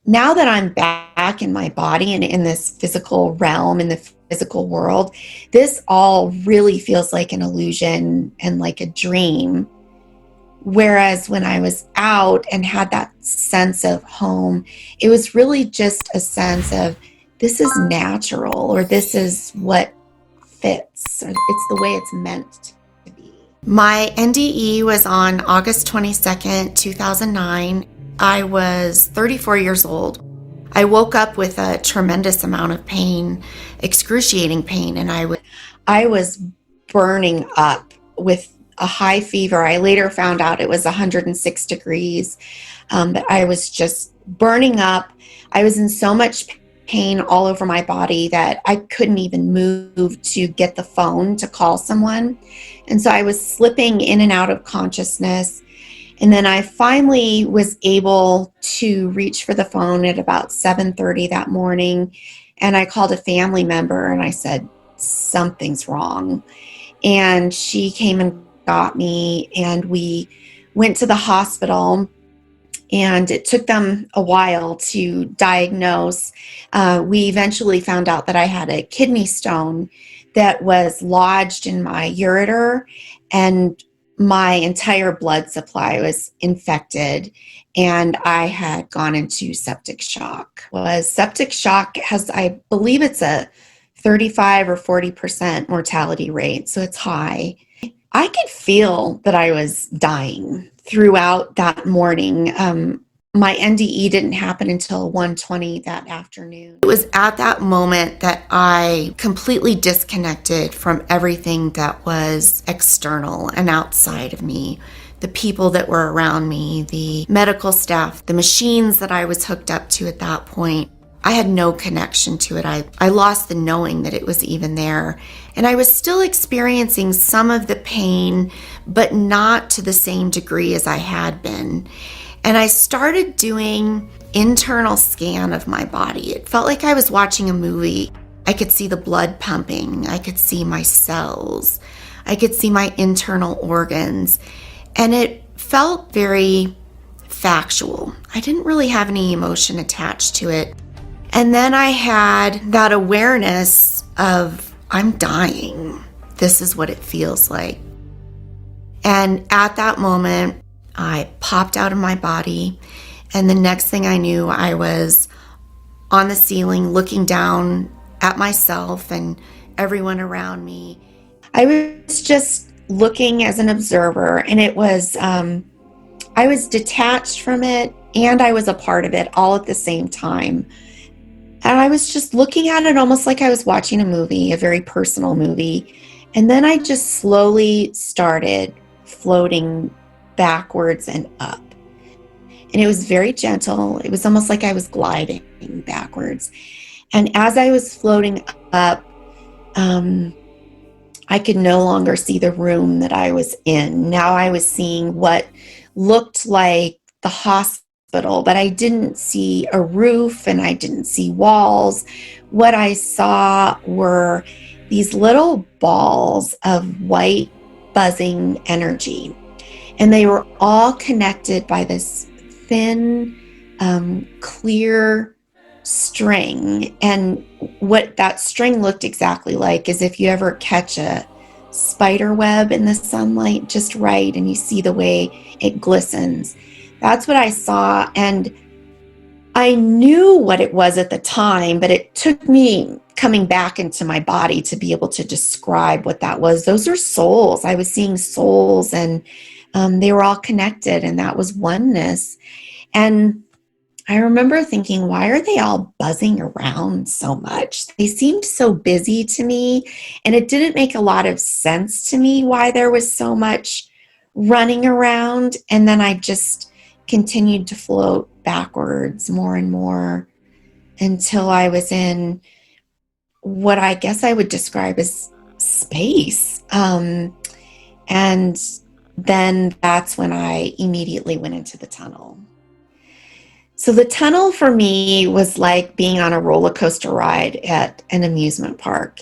now that I'm back in my body and in this physical realm, in the physical world, this all really feels like an illusion and like a dream. Whereas when I was out and had that sense of home, it was really just a sense of this is natural, or this is what fits, or it's the way it's meant to be. My NDE was on August 22nd, 2009. I was 34 years old. I woke up with a tremendous amount of pain, excruciating pain, and I was burning up with a high fever. I later found out it was 106 degrees, but I was just burning up. I was in so much pain all over my body that I couldn't even move to get the phone to call someone. And so I was slipping in and out of consciousness. And then I finally was able to reach for the phone at about 7:30 that morning. And I called a family member and I said, something's wrong. And she came and got me, and we went to the hospital, and it took them a while to diagnose. We eventually found out that I had a kidney stone that was lodged in my ureter, and my entire blood supply was infected, and I had gone into septic shock. Septic shock has, I believe it's a 35 or 40% mortality rate, so it's high. I could feel that I was dying throughout that morning. My NDE didn't happen until 1:20 that afternoon. It was at that moment that I completely disconnected from everything that was external and outside of me. The people that were around me, the medical staff, the machines that I was hooked up to at that point. I had no connection to it. I lost the knowing that it was even there. And I was still experiencing some of the pain, but not to the same degree as I had been. And I started doing internal scan of my body. It felt like I was watching a movie. I could see the blood pumping. I could see my cells. I could see my internal organs. And it felt very factual. I didn't really have any emotion attached to it. And then I had that awareness of, I'm dying. This is what it feels like. And at that moment, I popped out of my body. And the next thing I knew, I was on the ceiling looking down at myself and everyone around me. I was just looking as an observer, and it was, I was detached from it and I was a part of it all at the same time. And I was just looking at it almost like I was watching a movie, a very personal movie. And then I just slowly started floating backwards and up. And it was very gentle. It was almost like I was gliding backwards. And as I was floating up, I could no longer see the room that I was in. Now I was seeing what looked like the hospital, but I didn't see a roof and I didn't see walls. What I saw were these little balls of white buzzing energy, and they were all connected by this thin, clear string. And what that string looked exactly like is if you ever catch a spider web in the sunlight just right and you see the way it glistens. That's what I saw, and I knew what it was at the time, but it took me coming back into my body to be able to describe what that was. Those are souls. I was seeing souls, and they were all connected, and that was oneness. And I remember thinking, why are they all buzzing around so much? They seemed so busy to me, and it didn't make a lot of sense to me why there was so much running around. And then I just continued to float backwards more and more until I was in what I guess I would describe as space. And then that's when I immediately went into the tunnel. So the tunnel for me was like being on a roller coaster ride at an amusement park.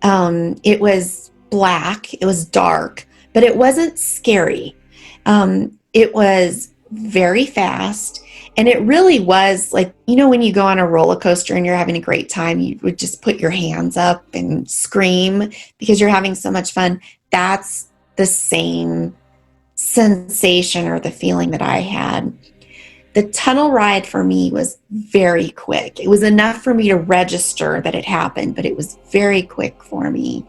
It was black, it was dark, but it wasn't scary. It was very fast. And it really was like, when you go on a roller coaster and you're having a great time, you would just put your hands up and scream because you're having so much fun. That's the same sensation or the feeling that I had. The tunnel ride for me was very quick. It was enough for me to register that it happened, but it was very quick for me.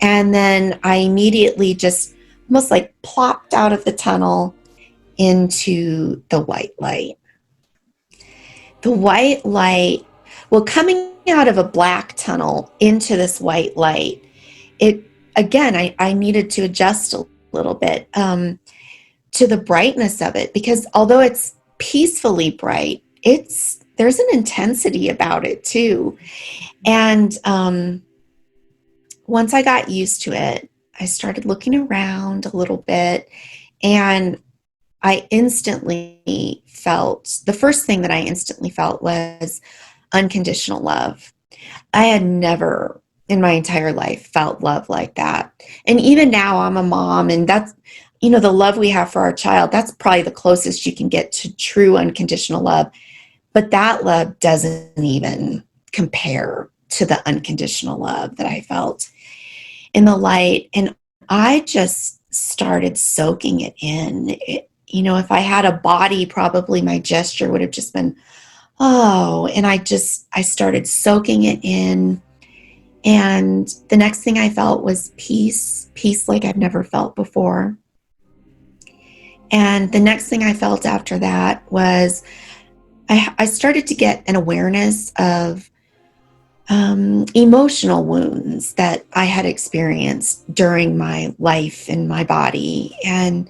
And then I immediately just almost like plopped out of the tunnel into the white light. The white light, well, coming out of a black tunnel into this white light, I needed to adjust a little bit to the brightness of it, because although it's peacefully bright, there's an intensity about it too. And once I got used to it, I started looking around a little bit, and the first thing that I instantly felt was unconditional love. I had never in my entire life felt love like that. And even now I'm a mom, and that's, the love we have for our child, that's probably the closest you can get to true unconditional love. But that love doesn't even compare to the unconditional love that I felt in the light. And I just started soaking it in. If I had a body, probably my gesture would have just been, oh, and I started soaking it in. And the next thing I felt was peace like I've never felt before. And the next thing I felt after that was I started to get an awareness of emotional wounds that I had experienced during my life in my body. And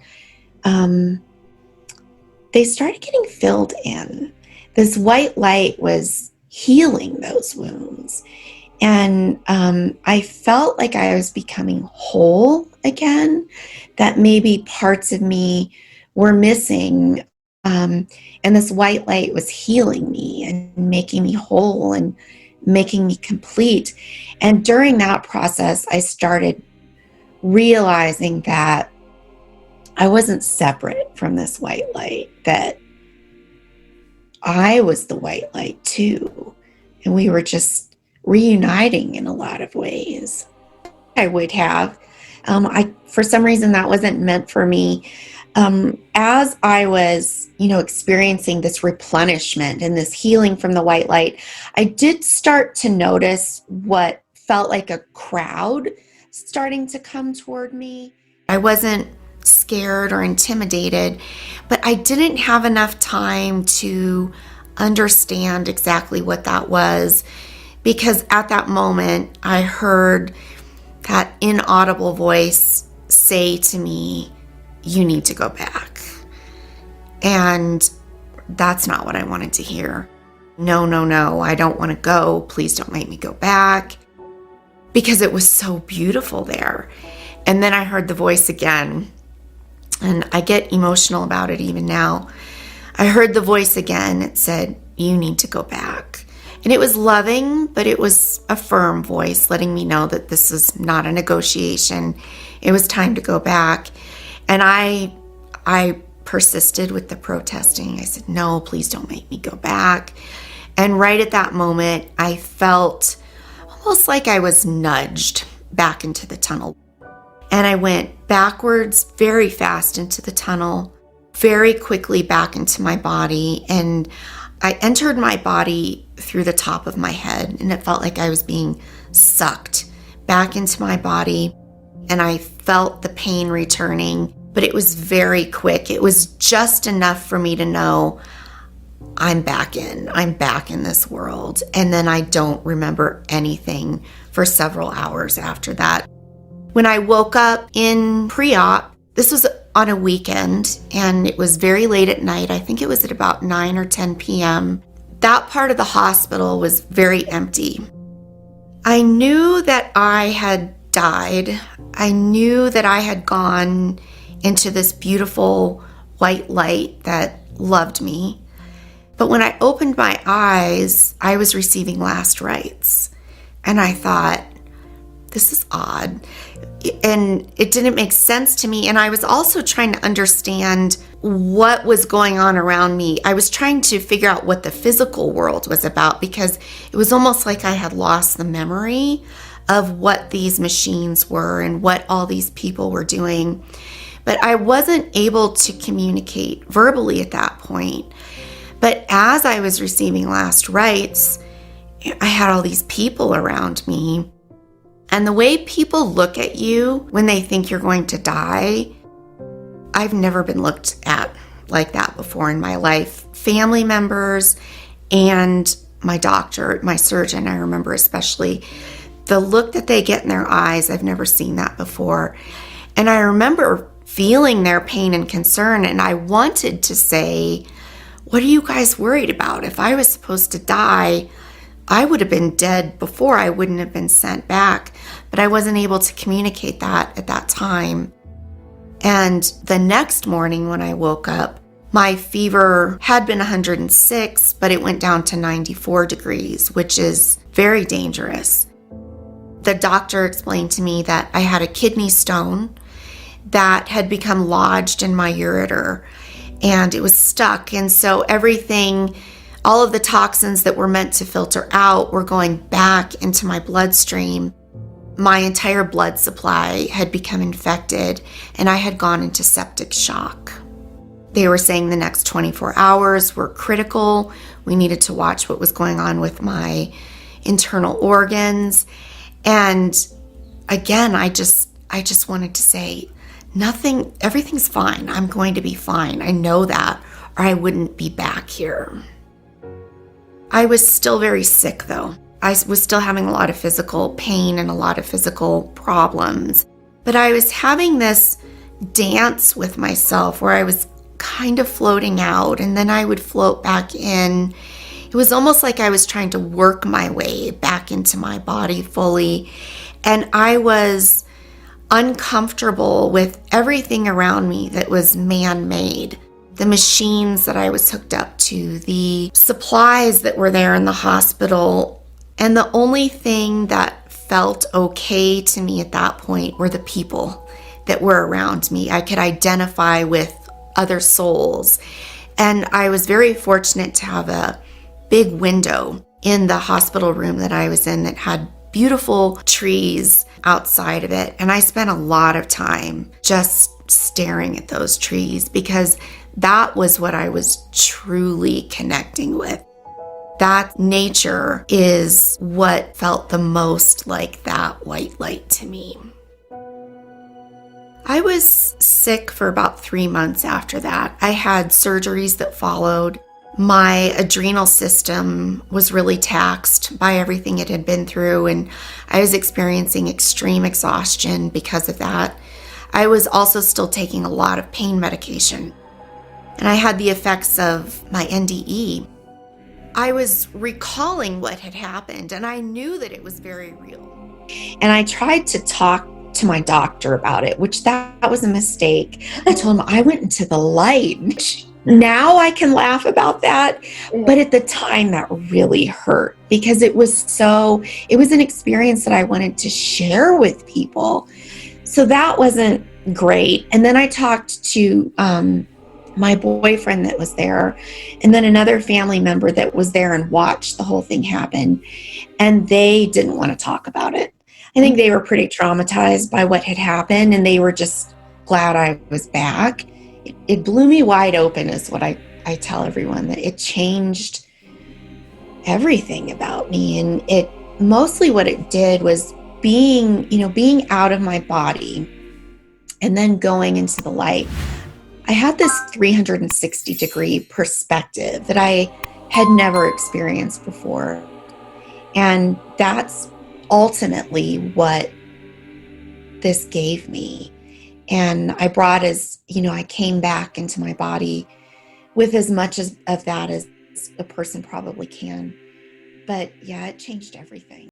they started getting filled in. This white light was healing those wounds. And I felt like I was becoming whole again, that maybe parts of me were missing. And this white light was healing me and making me whole and making me complete. And during that process, I started realizing that I wasn't separate from this white light, that I was the white light too. And we were just reuniting in a lot of ways. I would have. For some reason, that wasn't meant for me. As I was, experiencing this replenishment and this healing from the white light, I did start to notice what felt like a crowd starting to come toward me. I wasn't scared or intimidated, but I didn't have enough time to understand exactly what that was, because at that moment I heard that inaudible voice say to me, "You need to go back." And that's not what I wanted to hear. No, I don't want to go. Please don't make me go back. Because it was so beautiful there. And then I heard the voice again, and I get emotional about it even now. I heard the voice again. It said, "You need to go back." And it was loving, but it was a firm voice letting me know that this is not a negotiation. It was time to go back. And I persisted with the protesting. I said, "No, please don't make me go back." And right at that moment, I felt almost like I was nudged back into the tunnel. And I went backwards very fast into the tunnel, very quickly back into my body. And I entered my body through the top of my head, and it felt like I was being sucked back into my body. And I felt the pain returning, but it was very quick. It was just enough for me to know I'm back in this world. And then I don't remember anything for several hours after that. When I woke up in pre-op, this was on a weekend, and it was very late at night. I think it was at about 9 or 10 p.m. That part of the hospital was very empty. I knew that I had died. I knew that I had gone into this beautiful white light that loved me. But when I opened my eyes, I was receiving last rites. And I thought, this is odd. And it didn't make sense to me. And I was also trying to understand what was going on around me. I was trying to figure out what the physical world was about, because it was almost like I had lost the memory of what these machines were and what all these people were doing. But I wasn't able to communicate verbally at that point. But as I was receiving last rites, I had all these people around me. And the way people look at you when they think you're going to die, I've never been looked at like that before in my life. Family members and my doctor, my surgeon, I remember especially, the look that they get in their eyes, I've never seen that before. And I remember feeling their pain and concern, and I wanted to say, what are you guys worried about? If I was supposed to die, I would have been dead before. I wouldn't have been sent back. But I wasn't able to communicate that at that time. And the next morning when I woke up, my fever had been 106, but it went down to 94 degrees, which is very dangerous. The doctor explained to me that I had a kidney stone that had become lodged in my ureter, and it was stuck. And so everything, all of the toxins that were meant to filter out were going back into my bloodstream. My entire blood supply had become infected, and I had gone into septic shock. They were saying the next 24 hours were critical. We needed to watch what was going on with my internal organs. And again, I just wanted to say, everything's fine. I'm going to be fine. I know that, or I wouldn't be back here. I was still very sick though. I was still having a lot of physical pain and a lot of physical problems. But I was having this dance with myself where I was kind of floating out, and then I would float back in. It was almost like I was trying to work my way back into my body fully. And I was uncomfortable with everything around me that was man-made. The machines that I was hooked up to, the supplies that were there in the hospital. And the only thing that felt okay to me at that point were the people that were around me. I could identify with other souls. And I was very fortunate to have a big window in the hospital room that I was in that had beautiful trees outside of it. And I spent a lot of time just staring at those trees, because that was what I was truly connecting with. That nature is what felt the most like that white light to me. I was sick for about 3 months after that. I had surgeries that followed. My adrenal system was really taxed by everything it had been through, and I was experiencing extreme exhaustion because of that. I was also still taking a lot of pain medication, and I had the effects of my NDE. I was recalling what had happened, and I knew that it was very real. And I tried to talk to my doctor about it, which that was a mistake. I told him I went into the light. Now I can laugh about that, but at the time that really hurt, because it was an experience that I wanted to share with people. So that wasn't great. And then I talked to my boyfriend that was there, and then another family member that was there and watched the whole thing happen. And they didn't want to talk about it. I think they were pretty traumatized by what had happened, and they were just glad I was back. It blew me wide open, is what I tell everyone, that it changed everything about me. And it mostly what it did was being out of my body and then going into the light. I had this 360-degree perspective that I had never experienced before. And that's ultimately what this gave me. And I I came back into my body with as much of that as a person probably can. But yeah, it changed everything.